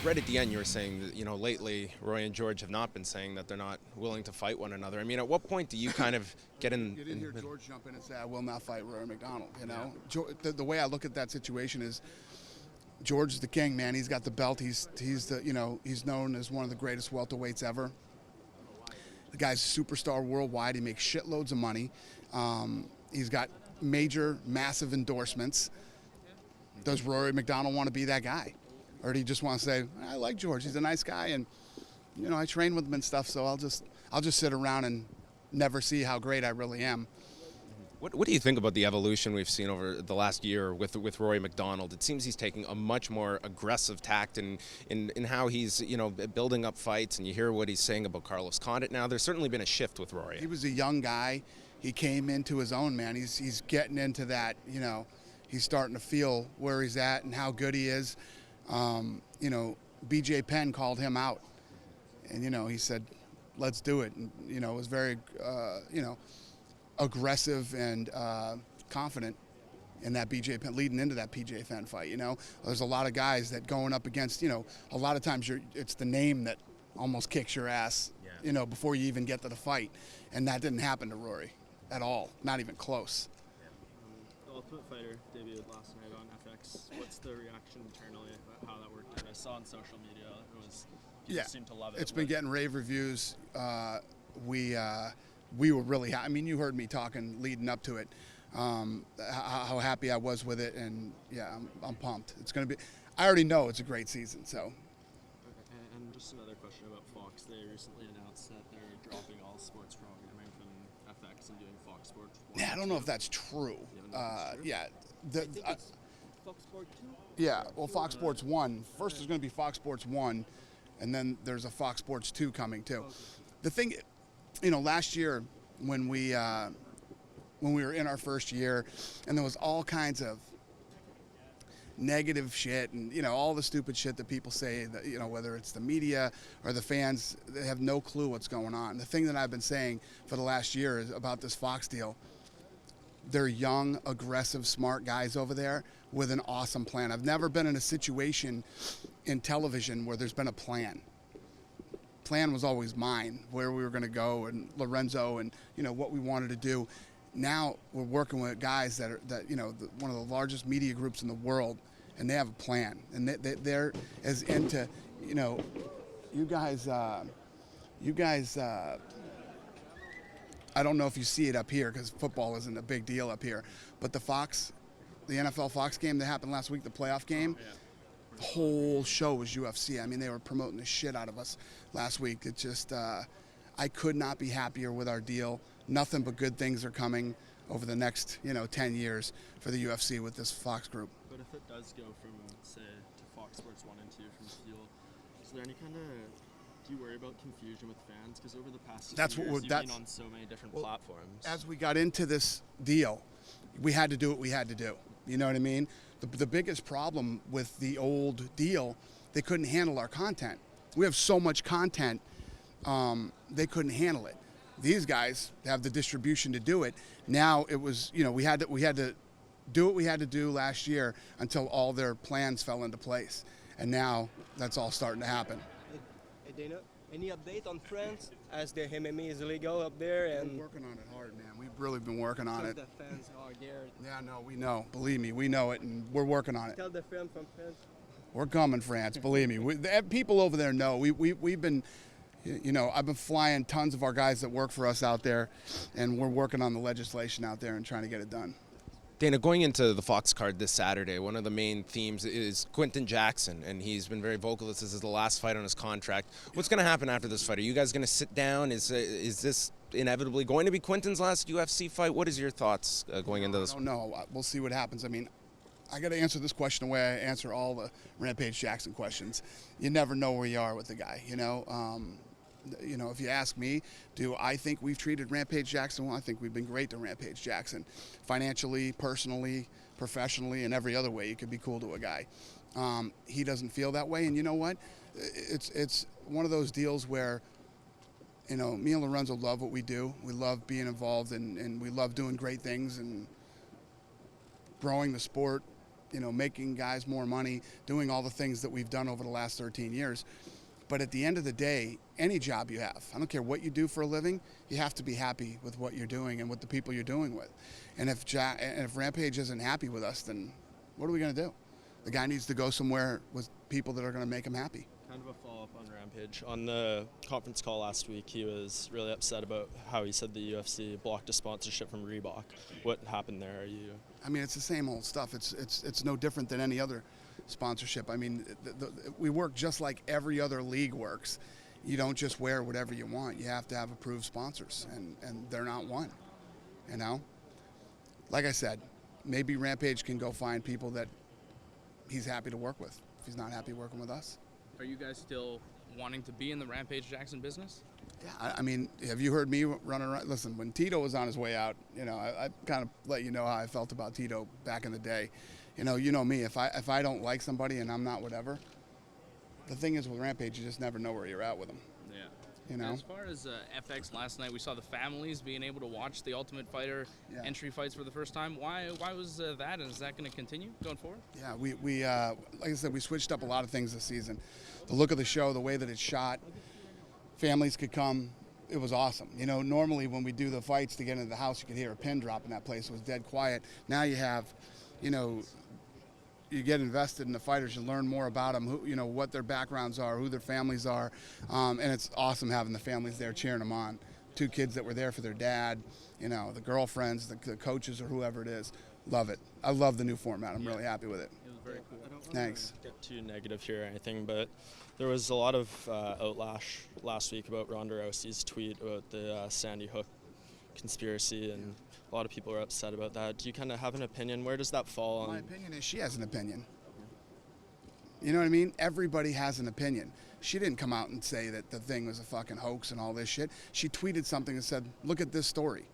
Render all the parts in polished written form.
right at the end you were saying that, lately Roy and George have not been saying that they're not willing to fight one another. I mean, at what point do you kind of get in? You didn't hear George jump in and say, "I will not fight Rory McDonald." The way I look at that situation is, George is the king, man. He's got the belt. He's he's known as one of the greatest welterweights ever. The guy's a superstar worldwide. He makes shitloads of money. He's got major, massive endorsements. Does Rory McDonald want to be that guy? Or do you just want to say, I like George, he's a nice guy, and I train with him and stuff, so I'll just sit around and never see how great I really am. What do you think about the evolution we've seen over the last year with Rory McDonald? It seems he's taking a much more aggressive tact in how he's building up fights, and you hear what he's saying about Carlos Condit now. There's certainly been a shift with Rory. He was a young guy. He came into his own, man. He's getting into that, he's starting to feel where he's at and how good he is. BJ Penn called him out, and he said, let's do it. And it was very aggressive and confident in that BJ Penn, leading into that PJ Penn fight. There's a lot of guys that going up against, a lot of times it's the name that almost kicks your ass, before you even get to the fight, and that didn't happen to Rory at all, not even close. The Ultimate Fighter debuted last night on FX. What's the reaction internally about how that worked out? I saw on social media people seem to love it. It's been getting rave reviews. We were really happy. I mean, you heard me talking leading up to it, how happy I was with it, and yeah, I'm pumped. It's going to be. I already know it's a great season. So. And just another question about Fox. They recently announced that they're dropping all sports programming from FX and doing Fox Sports 1. Yeah, I don't know if that's true. Yeah. Fox Sports 2? Yeah, well, Fox Sports 1. First there's going to be Fox Sports 1, and then there's a Fox Sports 2 coming too. Okay. The thing, last year when we were in our first year, and there was all kinds of negative shit and all the stupid shit that people say that whether it's the media or the fans, they have no clue what's going on. The thing that I've been saying for the last year is about this Fox deal. They're young, aggressive, smart guys over there with an awesome plan. I've never been in a situation in television where there's been a plan. Plan was always mine, where we were going to go, and Lorenzo, and what we wanted to do. Now we're working with guys that one of the largest media groups in the world, and they have a plan, and they're as into you guys. I don't know if you see it up here because football isn't a big deal up here, but the NFL Fox game that happened last week, the playoff game, the whole show was UFC. I mean, they were promoting the shit out of us last week. It just, I could not be happier with our deal. Nothing but good things are coming over the next, 10 years for the UFC with this Fox group. But if it does go from, say, to Fox Sports 1 and 2 from Steel, is there any kind of... Do you worry about confusion with fans? Because over the past 2 years, you've been on so many different platforms. As we got into this deal, we had to do what we had to do. You know what I mean? The biggest problem with the old deal, they couldn't handle our content. We have so much content, they couldn't handle it. These guys have the distribution to do it. Now it was, we had to do what we had to do last year until all their plans fell into place. And now that's all starting to happen. Dana, any update on France as the MMA is illegal up there? And we're working on it hard, man. We've really been working on it. The fans are there. Yeah, no, we know. Believe me, we know it, and we're working on it. Tell the fans from France. We're coming, France. Believe me. People over there know. We've been, I've been flying tons of our guys that work for us out there, and we're working on the legislation out there and trying to get it done. Dana, going into the Fox card this Saturday, one of the main themes is Quinton Jackson, and he's been very vocal. This is the last fight on his contract. What's going to happen after this fight? Are you guys going to sit down? Is this inevitably going to be Quinton's last UFC fight? What is your thoughts going into this? I don't know. We'll see what happens. I mean, I got to answer this question the way I answer all the Rampage Jackson questions. You never know where you are with the guy, if you ask me, do I think we've treated Rampage Jackson well? I think we've been great to Rampage Jackson. Financially, personally, professionally, and every other way you could be cool to a guy. He doesn't feel that way, and you know what? It's one of those deals where, me and Lorenzo love what we do. We love being involved, and we love doing great things and growing the sport, making guys more money, doing all the things that we've done over the last 13 years. But at the end of the day, any job you have, I don't care what you do for a living, you have to be happy with what you're doing and with the people you're doing with. And if Rampage isn't happy with us, then what are we going to do? The guy needs to go somewhere with people that are going to make him happy. Kind of a follow-up on Rampage. On the conference call last week, he was really upset about how he said the UFC blocked a sponsorship from Reebok. What happened there? I mean, it's the same old stuff. It's no different than any other sponsorship. I mean, we work just like every other league works. You don't just wear whatever you want. You have to have approved sponsors, and they're not one. Like I said, maybe Rampage can go find people that he's happy to work with if he's not happy working with us. Are you guys still wanting to be in the Rampage Jackson business? Yeah, I mean, have you heard me running around? Listen, when Tito was on his way out, I kind of let you know how I felt about Tito back in the day. You know me. If I don't like somebody and I'm not whatever, the thing is with Rampage, you just never know where you're at with them. Yeah. As far as FX last night, we saw the families being able to watch the Ultimate Fighter entry fights for the first time. Why was that, and is that going to continue going forward? Yeah, we like I said, we switched up a lot of things this season. The look of the show, the way that it's shot, families could come. It was awesome. Normally when we do the fights to get into the house, you could hear a pin drop in that place. It was dead quiet. Now you have, you get invested in the fighters, you learn more about them, what their backgrounds are, who their families are, and it's awesome having the families there cheering them on. 2 kids that were there for their dad, the girlfriends, the coaches, or whoever it is. Love it. I love the new format. I'm really happy with it. It was very cool. I don't Thanks. Get too negative here or anything, but there was a lot of outlash last week about Ronda Rousey's tweet about the Sandy Hook conspiracy, and a lot of people are upset about that. Do you kind of have an opinion? Where does that fall on? My opinion is she has an opinion. You know what I mean? Everybody has an opinion. She didn't come out and say that the thing was a fucking hoax and all this shit. She tweeted something and said, look at this story.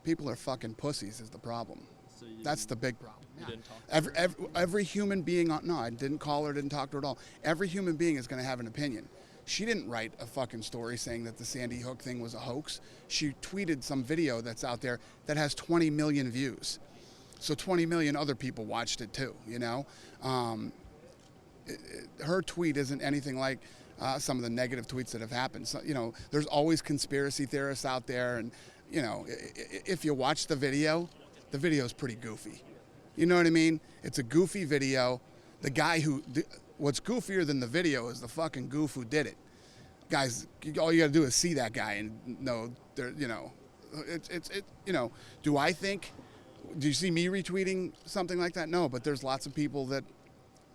People are fucking pussies is the problem. So That's the big problem. You didn't talk to her? Every human being, no, I didn't call her, didn't talk to her at all. Every human being is going to have an opinion. She didn't write a fucking story saying that the Sandy Hook thing was a hoax. She tweeted some video that's out there that has 20 million views. So 20 million other people watched it too, her tweet isn't anything like some of the negative tweets that have happened. So, there's always conspiracy theorists out there, and, if you watch the video is pretty goofy. You know what I mean? It's a goofy video. The guy what's goofier than the video is the fucking goof who did it. Guys, all you got to do is see that guy and know, do I think, do you see me retweeting something like that? No, but there's lots of people that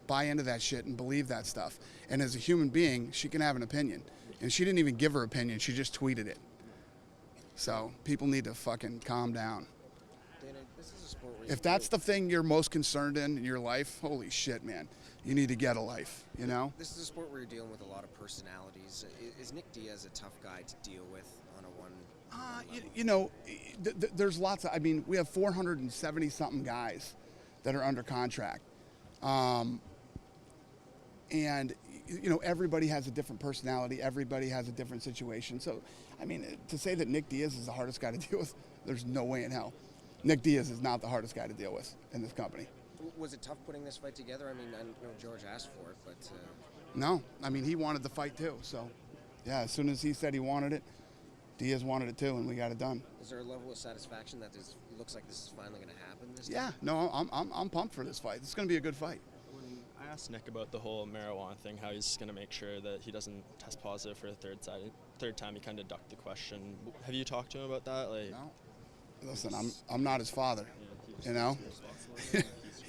buy into that shit and believe that stuff. And as a human being, she can have an opinion. And she didn't even give her opinion, she just tweeted it. So people need to fucking calm down. Dana, this is a sport where If that's the thing you're most concerned in your life, holy shit, man. You need to get a life, This is a sport where you're dealing with a lot of personalities. Is Nick Diaz a tough guy to deal with on a one? There's lots of, we have 470-something guys that are under contract. And, everybody has a different personality. Everybody has a different situation. So, to say that Nick Diaz is the hardest guy to deal with, there's no way in hell. Nick Diaz is not the hardest guy to deal with in this company. Was it tough putting this fight together? I know George asked for it, but... No. He wanted the fight too. So, yeah, as soon as he said he wanted it, Diaz wanted it too, and we got it done. Is there a level of satisfaction that it looks like this is finally going to happen this time? Yeah. No, I'm pumped for this fight. It's going to be a good fight. When I asked Nick about the whole marijuana thing, how he's going to make sure that he doesn't test positive for a third time, he kind of ducked the question. Have you talked to him about that? No. Listen, I'm not his father,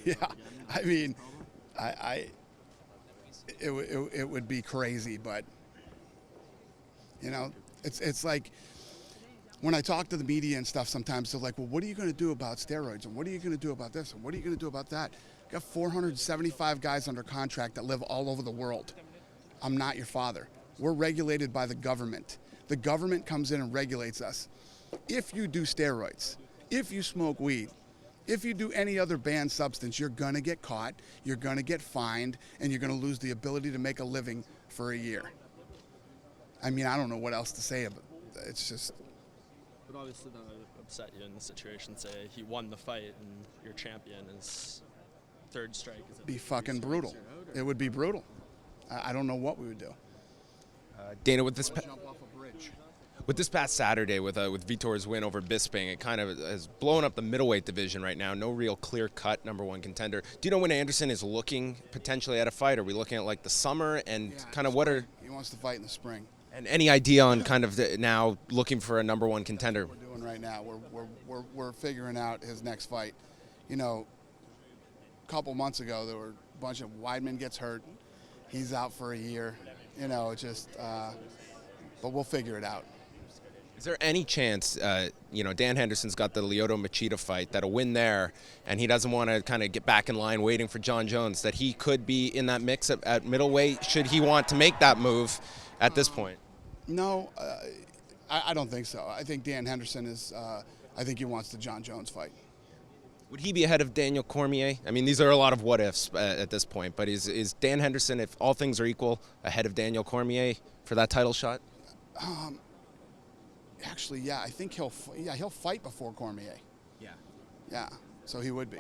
Yeah, it would be crazy, but it's like when I talk to the media and stuff, sometimes they're like, well, what are you going to do about steroids, and what are you going to do about this, and what are you going to do about that? I've got 475 guys under contract that live all over the world. I'm not your father. We're regulated by the government. The government comes in and regulates us. If you do steroids, if you smoke weed, if you do any other banned substance, you're going to get caught, you're going to get fined, and you're going to lose the ability to make a living for a year. I don't know what else to say about it. It's just... But obviously that would upset you in the situation, say he won the fight and your champion is third strike? Is it Be fucking brutal. It would be brutal. I don't know what we would do. Dana, Jump off a bridge. with this past Saturday, with Vitor's win over Bisping, it kind of has blown up the middleweight division right now. No real clear-cut number one contender. Do you know when Anderson is looking potentially at a fight? Are we looking at like the summer and kind of what are? He wants to fight in the spring. And any idea on kind of now looking for a number one contender? We're doing right now. We're figuring out his next fight. You know, a couple months ago there were a bunch of Weidman gets hurt. He's out for a year. You know, it's just. But we'll figure it out. Is there any chance, Dan Henderson's got the Lyoto Machida fight, that a win there, and he doesn't want to kind of get back in line waiting for John Jones, that he could be in that mix at middleweight should he want to make that move at this point? No, I don't think so. I think Dan Henderson is, I think he wants the John Jones fight. Would he be ahead of Daniel Cormier? I mean, these are a lot of what-ifs at this point, but is Dan Henderson, if all things are equal, ahead of Daniel Cormier for that title shot? Actually, yeah, I think he'll fight before Cormier. Yeah, so he would be.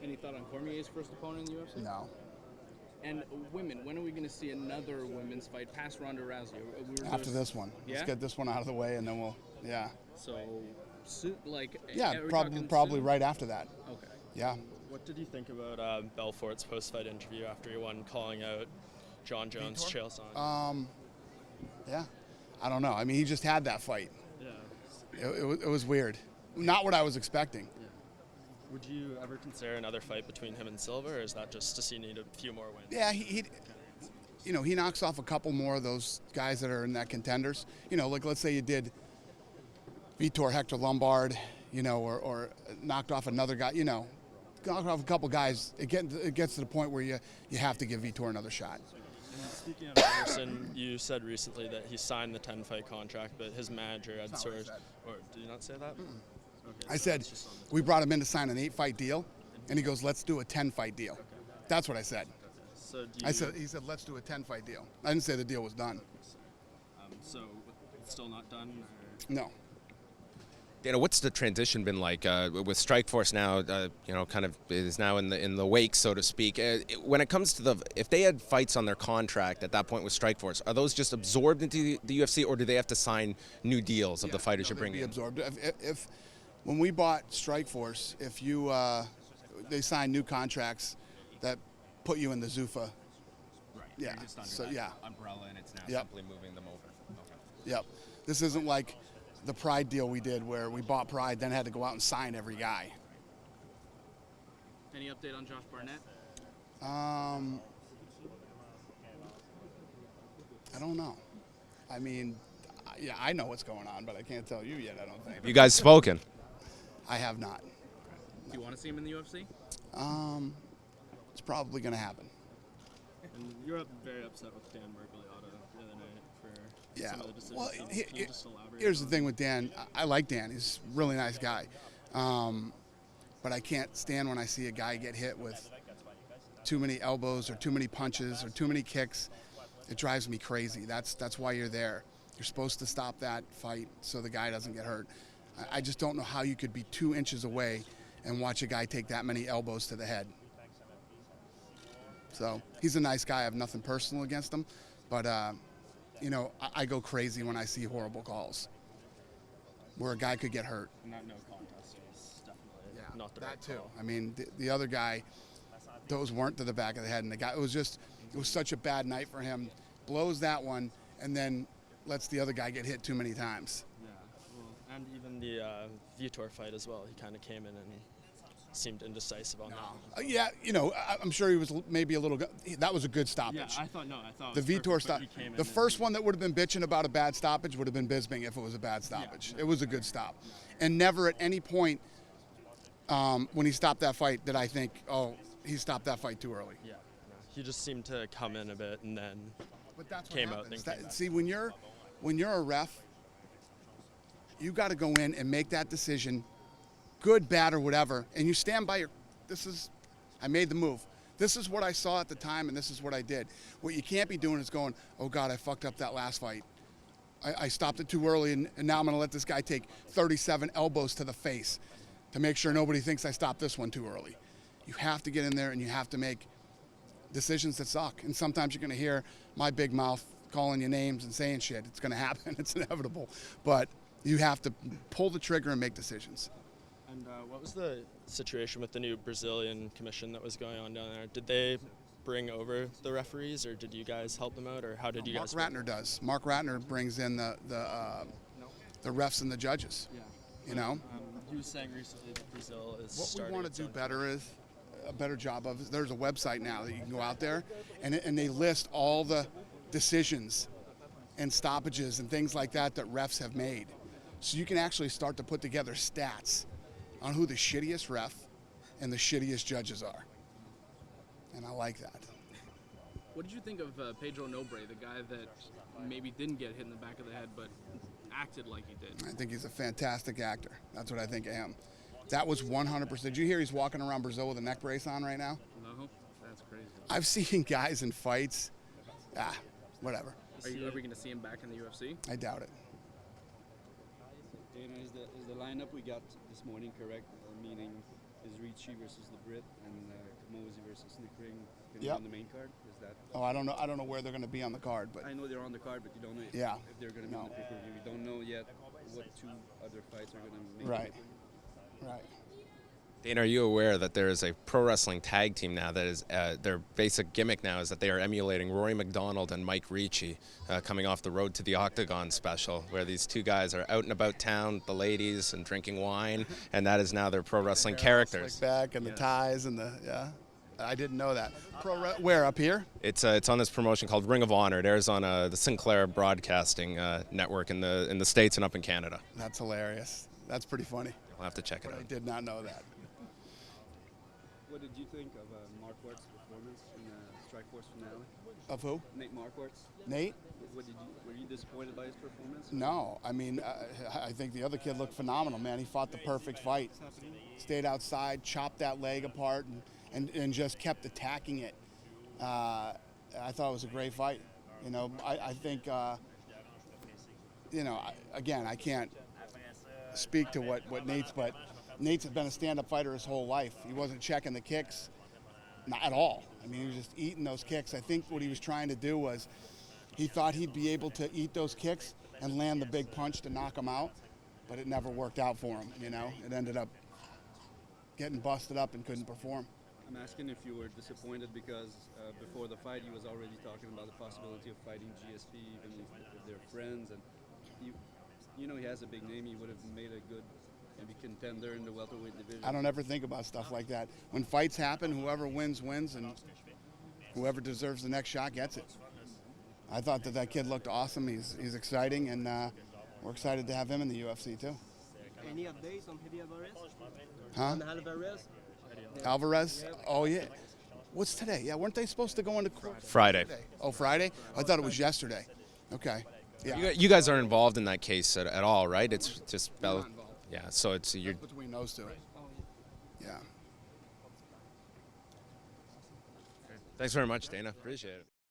Any thought on Cormier's first opponent in the UFC? No. And women, when are we going to see another women's fight past Ronda Rousey? After this one. Yeah? Let's get this one out of the way, and then we'll, So, probably right after that. Okay. Yeah. What did you think about Belfort's post-fight interview after he won, calling out John Jones' chael song? Yeah. I don't know. I mean, he just had that fight. Yeah. It was weird. Not what I was expecting. Yeah. Would you ever consider another fight between him and Silva, or is that just does he need a few more wins? Yeah, he knocks off a couple more of those guys that are in that contenders. Like let's say you did Vitor Hector Lombard, or knocked off another guy, knocked off a couple guys. It gets to the point where you have to give Vitor another shot. Speaking of Anderson, you said recently that he signed the 10-fight contract, but his manager had sort of, or did you not say that? Okay, I said we brought him in to sign an 8-fight deal, and he goes, "Let's do a 10-fight deal." Okay. That's what I said. So he said, "Let's do a 10-fight deal." I didn't say the deal was done. So it's still not done? Or? No. Dana, what's the transition been like with Strikeforce now? Kind of is now in the wake, so to speak. When it comes to if they had fights on their contract at that point with Strikeforce, are those just absorbed into the UFC, or do they have to sign new deals of the fighters you're bringing? Be absorbed. If when we bought Strikeforce, if you they signed new contracts that put you in the Zuffa. Right. Yeah. So umbrella, and it's now simply moving them over. Okay. Yep. This isn't like the Pride deal we did where we bought Pride, then had to go out and sign every guy. Any update on Josh Barnett? I don't know. I mean, I know what's going on, but I can't tell you yet, I don't think. Have you guys spoken? I have not. Do you want to see him in the UFC? It's probably going to happen. And you're very upset with Dan Mergliata the other night for some of the decisions. Well, Can you just elaborate? Here's the thing with Dan. I like Dan. He's a really nice guy. But I can't stand when I see a guy get hit with too many elbows or too many punches or too many kicks. It drives me crazy. That's why you're there. You're supposed to stop that fight so the guy doesn't get hurt. I just don't know how you could be 2 inches away and watch a guy take that many elbows to the head. So he's a nice guy. I have nothing personal against him. But, I go crazy when I see horrible calls where a guy could get hurt. No contest was definitely not the that right too. call. I mean, the other guy, those weren't to the back of the head. And the guy, it was such a bad night for him. Blows that one and then lets the other guy get hit too many times. Yeah, well, and even the Vitor fight as well. He kind of came in and seemed indecisive on that. I'm sure he was maybe a little. That was a good stoppage. Yeah, I thought the Vitor stop. The first and one that would have been bitching about a bad stoppage would have been Bisping if it was a bad stoppage. Yeah, it was a good stop, and never at any point when he stopped that fight did I think, oh, he stopped that fight too early. Yeah, he just seemed to come in a bit and then came out. See, when you're a ref, you got to go in and make that decision. Good, bad, or whatever, and you stand by I made the move. This is what I saw at the time, and this is what I did. What you can't be doing is going, oh, God, I fucked up that last fight. I stopped it too early, and now I'm going to let this guy take 37 elbows to the face to make sure nobody thinks I stopped this one too early. You have to get in there and you have to make decisions that suck. And sometimes you're going to hear my big mouth calling you names and saying shit. It's going to happen. It's inevitable. But you have to pull the trigger and make decisions. And what was the situation with the new Brazilian commission that was going on down there? Did they bring over the referees, or did you guys help them out, or how did you guys? Mark Ratner does. Mark Ratner brings in the refs and the judges. Yeah. You know. He was saying recently that Brazil is. What we want to do better is a better job of. There's a website now that you can go out there, and they list all the decisions and stoppages and things like that refs have made. So you can actually start to put together stats on who the shittiest ref and the shittiest judges are. And I like that. What did you think of Pedro Nobre, the guy that maybe didn't get hit in the back of the head but acted like he did? I think he's a fantastic actor. That's what I think of him. That was 100%. Did you hear he's walking around Brazil with a neck brace on right now? No, that's crazy. I've seen guys in fights. Whatever. Are we going to see him back in the UFC? I doubt it. Dana, is the lineup we got this morning correct? Meaning, is Ricci versus the Brit and Kamosi versus Nick Ring going to be on the main card? Is that? Oh, I don't know. I don't know where they're going to be on the card, but I know they're on the card, but you don't know if they're going to be on the pay-per-view. You don't know yet what two other fights are going to make. Right. Right. Dana, are you aware that there is a pro wrestling tag team now that is their basic gimmick now is that they are emulating Rory McDonald and Mike Ricci coming off the Road to the Octagon special, where these two guys are out and about town, the ladies, and drinking wine, and that is now their pro wrestling characters. Slick back and the ties and I didn't know that. Where, up here? It's on this promotion called Ring of Honor. It airs on the Sinclair Broadcasting Network in the States and up in Canada. That's hilarious. That's pretty funny. We'll have to check it out. I did not know that. What did you think of Marquardt's performance in the Strikeforce finale? Of who? Nate Marquardt. Nate? Were you disappointed by his performance? No. I mean, I think the other kid looked phenomenal, man. He fought the perfect fight. Stayed outside, chopped that leg apart, and just kept attacking it. I thought it was a great fight. You know, I think, again, I can't speak to what Nate's, but Nate's been a stand-up fighter his whole life. He wasn't checking the kicks, not at all. I mean, he was just eating those kicks. I think what he was trying to do was he thought he'd be able to eat those kicks and land the big punch to knock him out, but it never worked out for him, you know. It ended up getting busted up and couldn't perform. I'm asking if you were disappointed because before the fight he was already talking about the possibility of fighting GSP, even if they're friends, and you know he has a big name. He would have made a good maybe contender in the welterweight division. I don't ever think about stuff like that. When fights happen, whoever wins, wins, and whoever deserves the next shot gets it. I thought that kid looked awesome. He's exciting, and we're excited to have him in the UFC too. Any updates on Eddie Alvarez? Huh? On Alvarez? Alvarez? Oh, yeah. What's today? Yeah, weren't they supposed to go into court? Friday. Oh, Friday? I thought it was yesterday. Okay. Yeah. You guys aren't involved in that case at all, right? It's just We're not involved. Yeah, so it's you're Between those two. Yeah. Thanks very much, Dana. Appreciate it.